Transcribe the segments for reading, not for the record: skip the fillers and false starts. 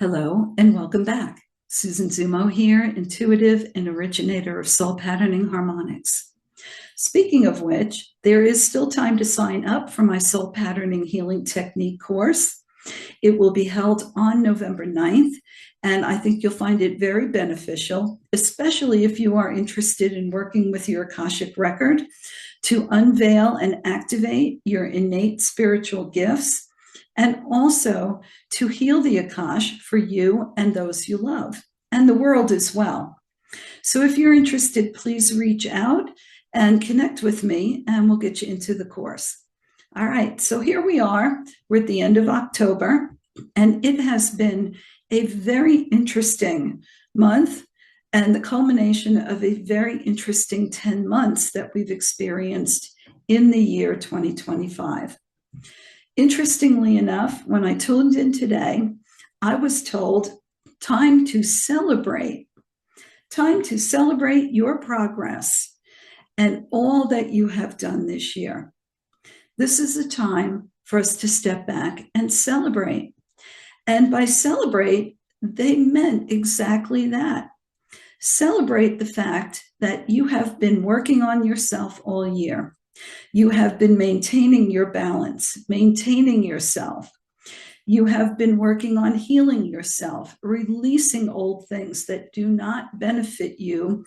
Hello and welcome back. Susan Zummo here, intuitive and originator of soul patterning harmonics. Speaking of which, there is still time to sign up for my soul patterning healing technique course. It will be held on November 9th, and I think you'll find it very beneficial, especially if you are interested in working with your Akashic record to unveil and activate your innate spiritual gifts, and also to heal the Akash for you and those you love, and the world as well. So if you're interested, please reach out and connect with me, and we'll get you into the course. All right, so here we are. We're at the end of October, and it has been a very interesting month and the culmination of a very interesting 10 months that we've experienced in the year 2025. Interestingly enough, when I tuned in today, I was told time to celebrate your progress and all that you have done this year. This is a time for us to step back and celebrate. And by celebrate, they meant exactly that. Celebrate the fact that you have been working on yourself all year. You have been maintaining your balance, maintaining yourself. You have been working on healing yourself, releasing old things that do not benefit you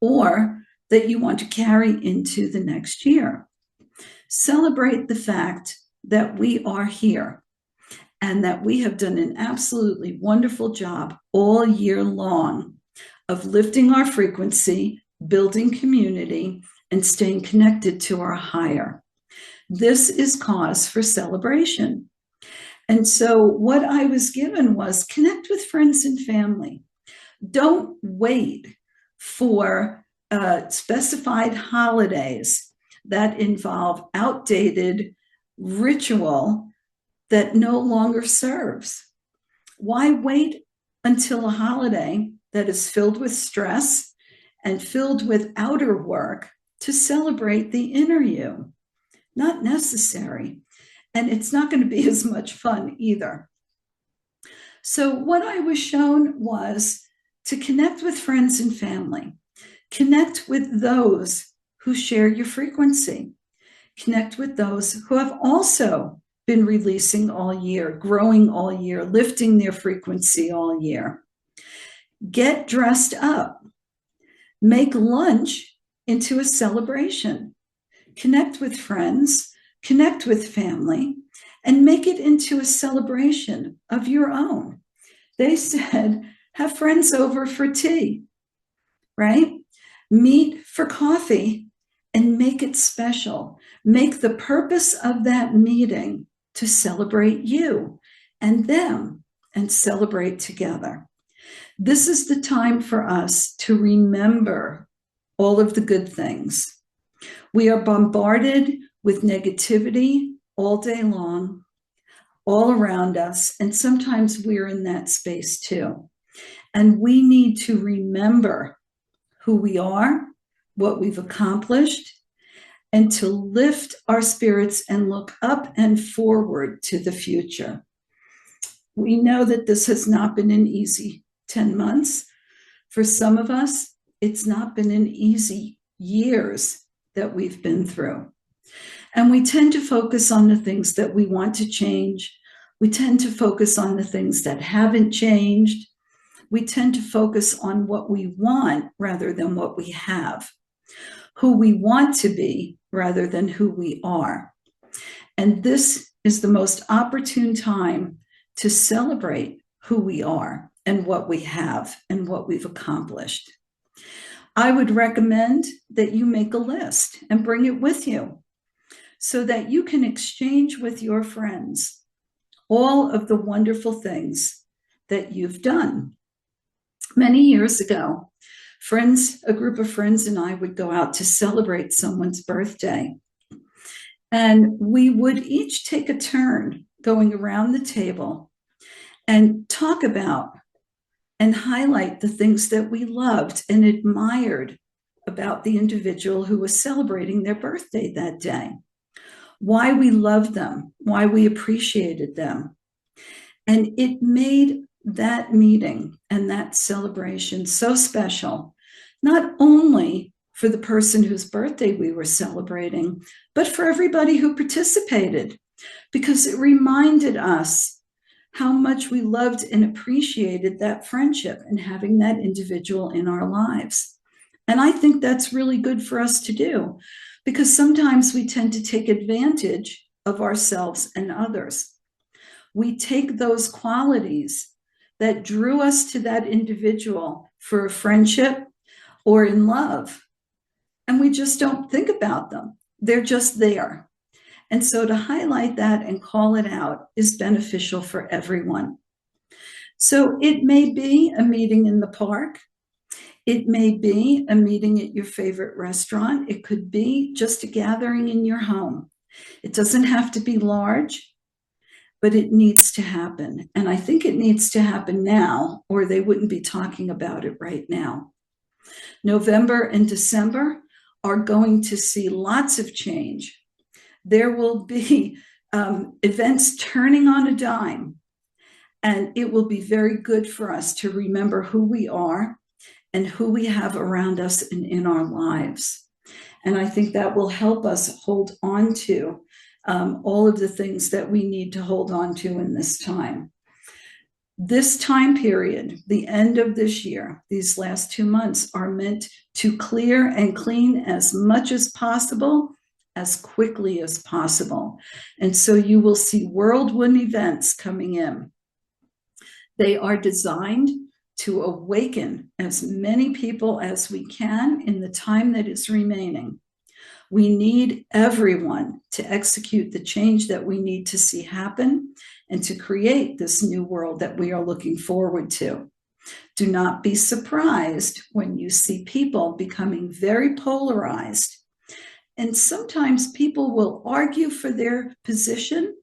or that you want to carry into the next year. Celebrate the fact that we are here and that we have done an absolutely wonderful job all year long of lifting our frequency, building community, and staying connected to our higher. This is cause for celebration. And so what I was given was connect with friends and family. Don't wait for specified holidays that involve outdated ritual that no longer serves. Why wait until a holiday that is filled with stress and filled with outer work to celebrate the inner you? Not necessary. And it's not going to be as much fun either. So what I was shown was to connect with friends and family. Connect with those who share your frequency. Connect with those who have also been releasing all year, growing all year, lifting their frequency all year. Get dressed up. Make lunch into a celebration. Connect with friends, connect with family, and make it into a celebration of your own. They said, have friends over for tea, right? Meet for coffee and make it special. Make the purpose of that meeting to celebrate you and them and celebrate together. This is the time for us to remember all of the good things. We are bombarded with negativity all day long, all around us, and sometimes we're in that space too. And we need to remember who we are, what we've accomplished, and to lift our spirits and look up and forward to the future. We know that this has not been an easy 10 months. For some of us, it's not been an easy years that we've been through. And we tend to focus on the things that we want to change. We tend to focus on the things that haven't changed. We tend to focus on what we want rather than what we have, who we want to be rather than who we are. And this is the most opportune time to celebrate who we are and what we have and what we've accomplished. I would recommend that you make a list and bring it with you so that you can exchange with your friends all of the wonderful things that you've done. Many years ago, a group of friends and I would go out to celebrate someone's birthday. And we would each take a turn going around the table and talk about and highlight the things that we loved and admired about the individual who was celebrating their birthday that day, why we loved them, why we appreciated them. And it made that meeting and that celebration so special, not only for the person whose birthday we were celebrating, but for everybody who participated, because it reminded us how much we loved and appreciated that friendship and having that individual in our lives. And I think that's really good for us to do, because sometimes we tend to take advantage of ourselves and others. We take those qualities that drew us to that individual for a friendship or in love, and we just don't think about them. They're just there. And so to highlight that and call it out is beneficial for everyone. So it may be a meeting in the park. It may be a meeting at your favorite restaurant. It could be just a gathering in your home. It doesn't have to be large, but it needs to happen. And I think it needs to happen now, or they wouldn't be talking about it right now. November and December are going to see lots of change. There will be events turning on a dime, and it will be very good for us to remember who we are and who we have around us and in our lives. And I think that will help us hold on to all of the things that we need to hold on to in this time. This time period, the end of this year, these last 2 months are meant to clear and clean as much as possible, as quickly as possible. And so you will see whirlwind events coming in. They are designed to awaken as many people as we can in the time that is remaining. We need everyone to execute the change that we need to see happen and to create this new world that we are looking forward to. Do not be surprised when you see people becoming very polarized. And sometimes people will argue for their position,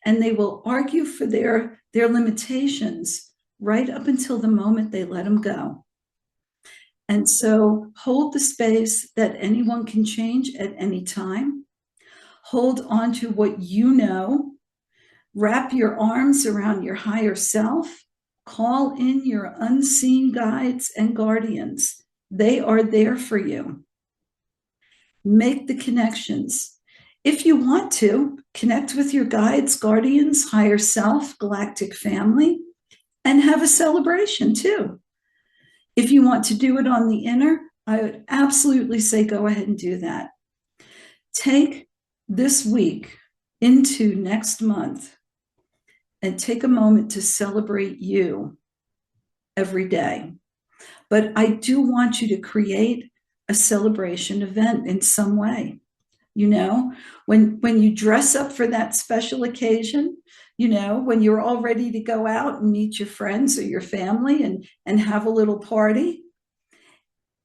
and they will argue for their limitations right up until the moment they let them go. And so hold the space that anyone can change at any time. Hold on to what you know. Wrap your arms around your higher self. Call in your unseen guides and guardians. They are there for you. Make the connections. If you want to, connect with your guides, guardians, higher self, galactic family, and have a celebration too. If you want to do it on the inner, I would absolutely say go ahead and do that. Take this week into next month and take a moment to celebrate you every day. But I do want you to create a celebration event in some way. You know, when you dress up for that special occasion, you know, when you're all ready to go out and meet your friends or your family and have a little party,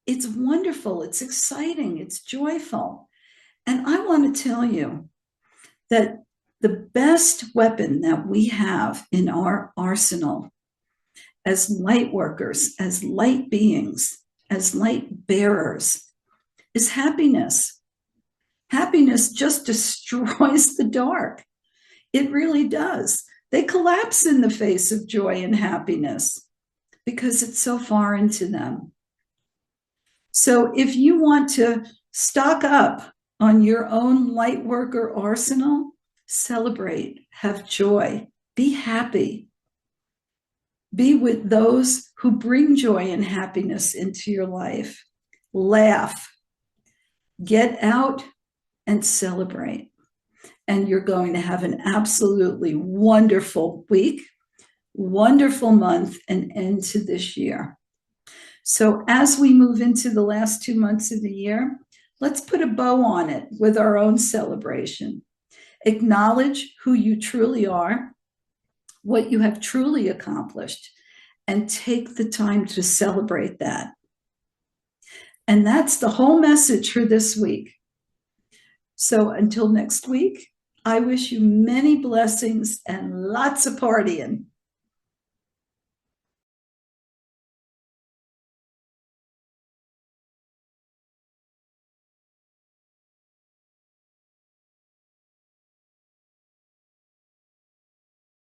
it's wonderful, it's exciting, it's joyful. And I want to tell you that the best weapon that we have in our arsenal as light workers, as light beings, as light bearers is happiness. Happiness just destroys the dark. It really does. They collapse in the face of joy and happiness because it's so far into them. So if you want to stock up on your own light worker arsenal, celebrate, have joy, be happy. Be with those who bring joy and happiness into your life. Laugh. Get out and celebrate. And you're going to have an absolutely wonderful week, wonderful month, and end to this year. So as we move into the last 2 months of the year, let's put a bow on it with our own celebration. Acknowledge who you truly are, what you have truly accomplished, and take the time to celebrate that. And that's the whole message for this week. So until next week, I wish you many blessings and lots of partying.